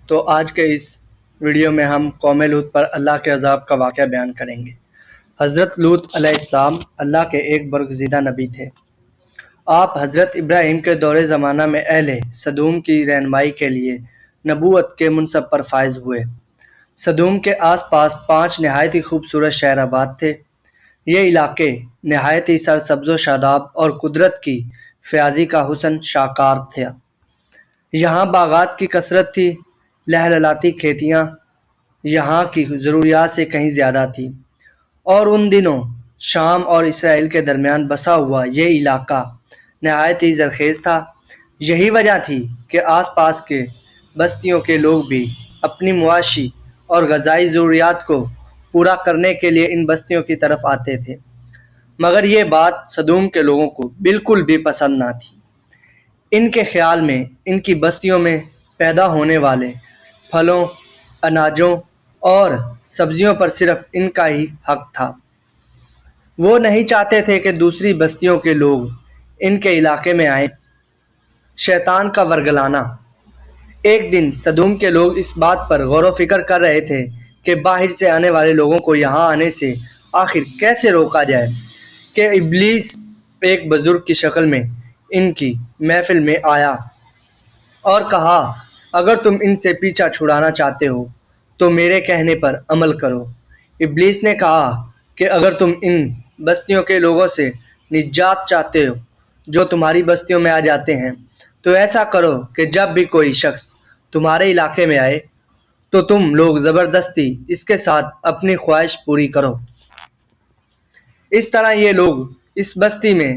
تو آج کے اس ویڈیو میں ہم قوم لوط پر اللہ کے عذاب کا واقعہ بیان کریں گے۔ حضرت لوط علیہ السلام اللہ کے ایک برگزیدہ نبی تھے۔ آپ حضرت ابراہیم کے دور زمانہ میں اہل سدوم کی رہنمائی کے لیے نبوت کے منصب پر فائز ہوئے۔ سدوم کے آس پاس 5 نہایت ہی خوبصورت شہر آباد تھے۔ یہ علاقے نہایت ہی سرسبز و شاداب اور قدرت کی فیاضی کا حسن شاکار تھا۔ یہاں باغات کی کثرت تھی، لہلہلاتی کھیتیاں یہاں کی ضروریات سے کہیں زیادہ تھی، اور ان دنوں شام اور اسرائیل کے درمیان بسا ہوا یہ علاقہ نہایت ہی زرخیز تھا۔ یہی وجہ تھی کہ آس پاس کے بستیوں کے لوگ بھی اپنی معاشی اور غذائی ضروریات کو پورا کرنے کے لیے ان بستیوں کی طرف آتے تھے، مگر یہ بات سدوم کے لوگوں کو بالکل بھی پسند نہ تھی۔ ان کے خیال میں ان کی بستیوں میں پیدا ہونے والے پھلوں، اناجوں اور سبزیوں پر صرف ان کا ہی حق تھا۔ وہ نہیں چاہتے تھے کہ دوسری بستیوں کے لوگ ان کے علاقے میں آئیں۔ شیطان کا ورگلانا۔ ایک دن سدوم کے لوگ اس بات پر غور و فکر کر رہے تھے کہ باہر سے آنے والے لوگوں کو یہاں آنے سے آخر کیسے روکا جائے کہ ابلیس ایک بزرگ کی شکل میں ان کی محفل میں آیا اور کہا، اگر تم ان سے پیچھا چھڑانا چاہتے ہو تو میرے کہنے پر عمل کرو۔ ابلیس نے کہا کہ اگر تم ان بستیوں کے لوگوں سے نجات چاہتے ہو جو تمہاری بستیوں میں آ جاتے ہیں، تو ایسا کرو کہ جب بھی کوئی شخص تمہارے علاقے میں آئے تو تم لوگ زبردستی اس کے ساتھ اپنی خواہش پوری کرو۔ اس طرح یہ لوگ اس بستی میں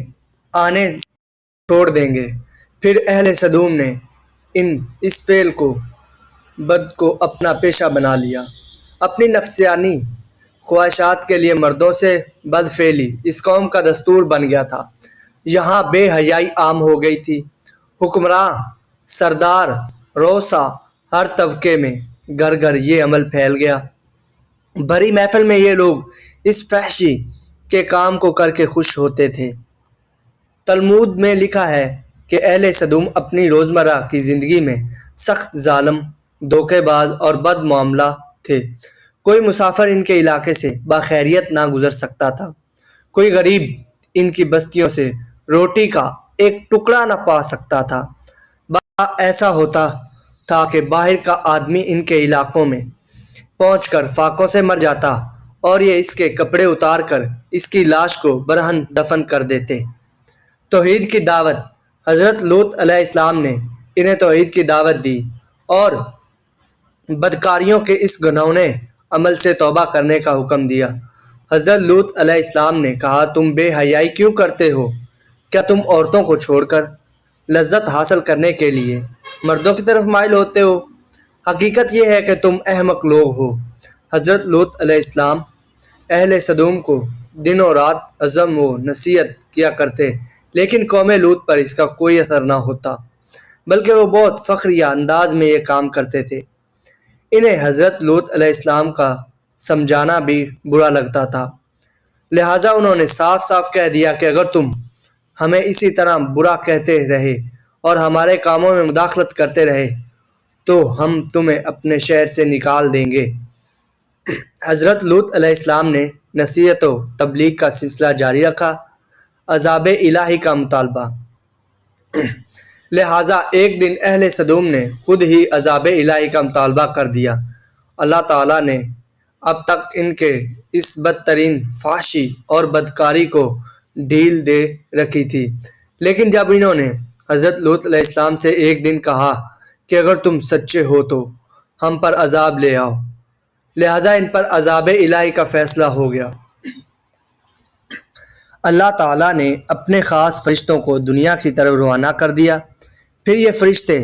آنے چھوڑ دیں گے۔ پھر اہل سدوم نے اس فعل کو بد کو اپنا پیشہ بنا لیا۔ اپنی نفسانی خواہشات کے لیے مردوں سے بد فعلی اس قوم کا دستور بن گیا تھا۔ یہاں بے حیائی عام ہو گئی تھی۔ حکمراں، سردار، روسا، ہر طبقے میں گھر گھر یہ عمل پھیل گیا۔ بھری محفل میں یہ لوگ اس فحشی کے کام کو کر کے خوش ہوتے تھے۔ تلمود میں لکھا ہے کہ اہل سدوم اپنی روزمرہ کی زندگی میں سخت ظالم، دھوکے باز اور بد معاملہ تھے۔ کوئی مسافر ان کے علاقے سے بخیریت نہ گزر سکتا تھا۔ کوئی غریب ان کی بستیوں سے روٹی کا ایک ٹکڑا نہ پا سکتا تھا۔ ایسا ہوتا تھا کہ باہر کا آدمی ان کے علاقوں میں پہنچ کر فاقوں سے مر جاتا اور یہ اس کے کپڑے اتار کر اس کی لاش کو برہن دفن کر دیتے۔ توحید کی دعوت۔ حضرت لوط علیہ السلام نے انہیں توحید کی دعوت دی اور بدکاریوں کے اس گھناؤنے عمل سے توبہ کرنے کا حکم دیا۔ حضرت لوط علیہ السلام نے کہا، تم بے حیائی کیوں کرتے ہو؟ کیا تم عورتوں کو چھوڑ کر لذت حاصل کرنے کے لیے مردوں کی طرف مائل ہوتے ہو؟ حقیقت یہ ہے کہ تم احمق لوگ ہو۔ حضرت لوط علیہ السلام اہل سدوم کو دن و رات عظم و نصیحت کیا کرتے، لیکن قوم لوط پر اس کا کوئی اثر نہ ہوتا، بلکہ وہ بہت فخریہ انداز میں یہ کام کرتے تھے۔ انہیں حضرت لوط علیہ السلام کا سمجھانا بھی برا لگتا تھا، لہٰذا انہوں نے صاف صاف کہہ دیا کہ اگر تم ہمیں اسی طرح برا کہتے رہے اور ہمارے کاموں میں مداخلت کرتے رہے تو ہم تمہیں اپنے شہر سے نکال دیں گے۔ حضرت لوط علیہ السلام نے نصیحت و تبلیغ کا سلسلہ جاری رکھا۔ عذاب الہی کا مطالبہ۔ لہٰذا ایک دن اہل سدوم نے خود ہی عذاب الہی کا مطالبہ کر دیا۔ اللہ تعالیٰ نے اب تک ان کے اس بدترین فحشی اور بدکاری کو ڈھیل دے رکھی تھی، لیکن جب انہوں نے حضرت لوط علیہ السلام سے ایک دن کہا کہ اگر تم سچے ہو تو ہم پر عذاب لے آؤ، لہٰذا ان پر عذاب الہی کا فیصلہ ہو گیا۔ اللہ تعالیٰ نے اپنے خاص فرشتوں کو دنیا کی طرف روانہ کر دیا۔ پھر یہ فرشتے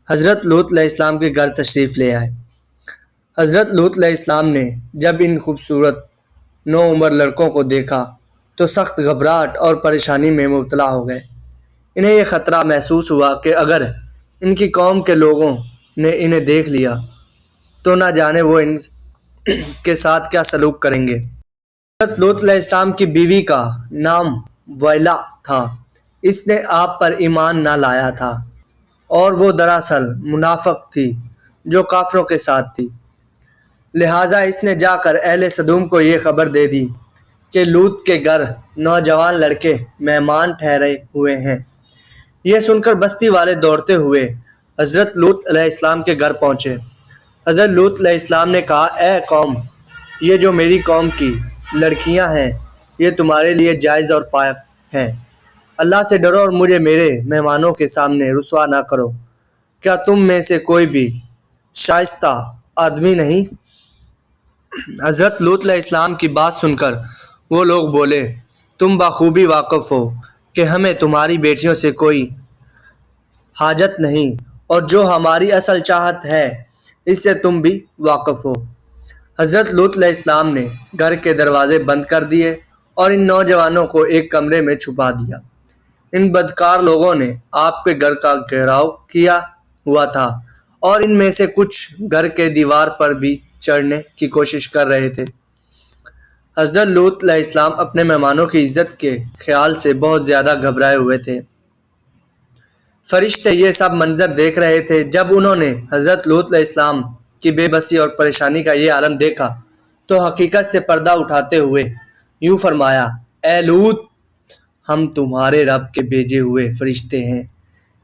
حضرت لوط علیہ السلام کے گھر تشریف لے آئے۔ حضرت لوط علیہ السلام نے جب ان خوبصورت نوعمر لڑکوں کو دیکھا تو سخت گھبراہٹ اور پریشانی میں مبتلا ہو گئے۔ انہیں یہ خطرہ محسوس ہوا کہ اگر ان کی قوم کے لوگوں نے انہیں دیکھ لیا تو نہ جانے وہ ان کے ساتھ کیا سلوک کریں گے۔ حضرت لوط علیہ السلام کی بیوی کا نام وائلا تھا۔ اس نے آپ پر ایمان نہ لایا تھا اور وہ دراصل منافق تھی۔ جو کافروں کے ساتھ تھی۔ لہٰذا اس نے جا کر اہل سدوم کو یہ خبر دے دی کہ لوط کے گھر نوجوان لڑکے مہمان ٹھہرے ہوئے ہیں۔ یہ سن کر بستی والے دوڑتے ہوئے حضرت لوط علیہ السلام کے گھر پہنچے۔ حضرت لوط علیہ السلام نے کہا، اے قوم، یہ جو میری قوم کی لڑکیاں ہیں یہ تمہارے لیے جائز اور پاک ہیں۔ اللہ سے ڈرو اور مجھے میرے مہمانوں کے سامنے رسوا نہ کرو۔ کیا تم میں سے کوئی بھی شائستہ آدمی نہیں؟ حضرت لوط علیہ السلام کی بات سن کر وہ لوگ بولے، تم بخوبی واقف ہو کہ ہمیں تمہاری بیٹیوں سے کوئی حاجت نہیں، اور جو ہماری اصل چاہت ہے اس سے تم بھی واقف ہو۔ حضرت لوط علیہ السلام نے گھر کے دروازے بند کر دیے اور ان نوجوانوں کو ایک کمرے میں چھپا دیا۔ ان بدکار لوگوں نے آپ کے گھر کا گھیراؤ کیا ہوا تھا اور ان میں سے کچھ گھر کے دیوار پر بھی چڑھنے کی کوشش کر رہے تھے۔ حضرت لوط علیہ السلام اپنے مہمانوں کی عزت کے خیال سے بہت زیادہ گھبرائے ہوئے تھے۔ فرشتے یہ سب منظر دیکھ رہے تھے۔ جب انہوں نے حضرت لوط علیہ السلام کی بے بسی اور پریشانی کا یہ عالم دیکھا تو حقیقت سے پردہ اٹھاتے ہوئے یوں فرمایا، اے لوط، ہم تمہارے رب کے بھیجے ہوئے فرشتے ہیں،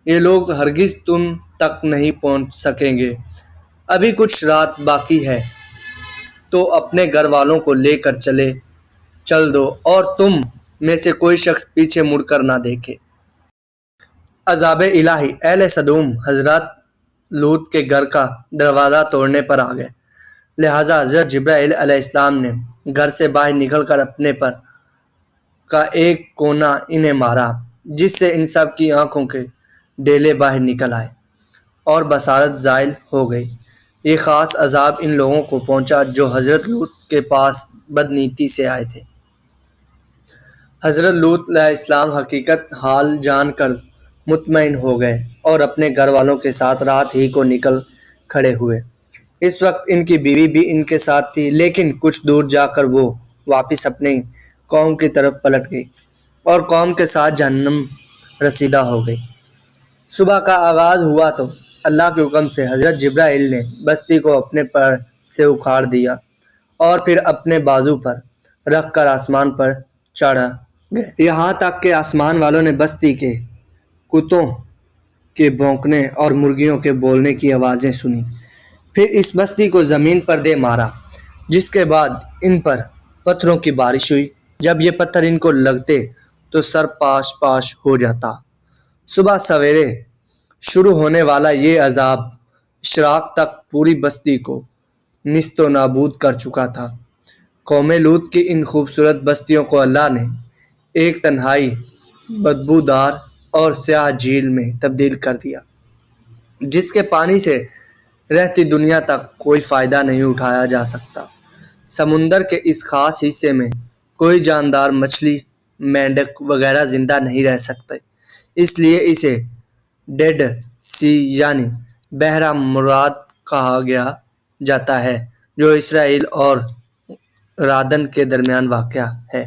یہ لوگ ہرگز تم تک نہیں پہنچ سکیں گے۔ ابھی کچھ رات باقی ہے تو اپنے گھر والوں کو لے کر چل دو اور تم میں سے کوئی شخص پیچھے مڑ کر نہ دیکھے۔ عذاب الہی۔ اہل سدوم حضرت لوط کے گھر کا دروازہ توڑنے پر آ گئے، لہٰذا حضرت جبرائیل علیہ السلام نے گھر سے باہر نکل کر اپنے پر کا ایک کونا انہیں مارا، جس سے ان سب کی آنکھوں کے ڈیلے باہر نکل آئے اور بصارت زائل ہو گئی۔ یہ خاص عذاب ان لوگوں کو پہنچا جو حضرت لوط کے پاس بدنیتی سے آئے تھے۔ حضرت لوط علیہ السلام حقیقت حال جان کر مطمئن ہو گئے اور اپنے گھر والوں کے ساتھ رات ہی کو نکل کھڑے ہوئے۔ اس وقت ان کی بیوی بھی ان کے ساتھ تھی، لیکن کچھ دور جا کر وہ واپس اپنی قوم کی طرف پلٹ گئی اور قوم کے ساتھ جہنم رسیدہ ہو گئی۔ صبح کا آغاز ہوا تو اللہ کے حکم سے حضرت جبرائیل نے بستی کو اپنے پر سے اکھاڑ دیا اور پھر اپنے بازو پر رکھ کر آسمان پر چڑھ گئے، یہاں تک کہ آسمان والوں نے بستی کے کتوں کے بھونکنے اور مرغیوں کے بولنے کی آوازیں سنی۔ پھر اس بستی کو زمین پر دے مارا، جس کے بعد ان پر پتھروں کی بارش ہوئی۔ جب یہ پتھر ان کو لگتے تو سر پاش ہو جاتا۔ صبح سویرے شروع ہونے والا یہ عذاب اشراق تک پوری بستی کو نیست و نابود کر چکا تھا۔ قوم لوط کی ان خوبصورت بستیوں کو اللہ نے ایک تنہائی، بدبودار اور سیاہ جھیل میں تبدیل کر دیا، جس کے پانی سے رہتی دنیا تک کوئی فائدہ نہیں اٹھایا جا سکتا۔ سمندر کے اس خاص حصے میں کوئی جاندار مچھلی، مینڈک وغیرہ زندہ نہیں رہ سکتے، اس لیے اسے ڈیڈ سی یعنی بحیرہ مراد کہا جاتا ہے، جو اسرائیل اور راندن کے درمیان واقع ہے۔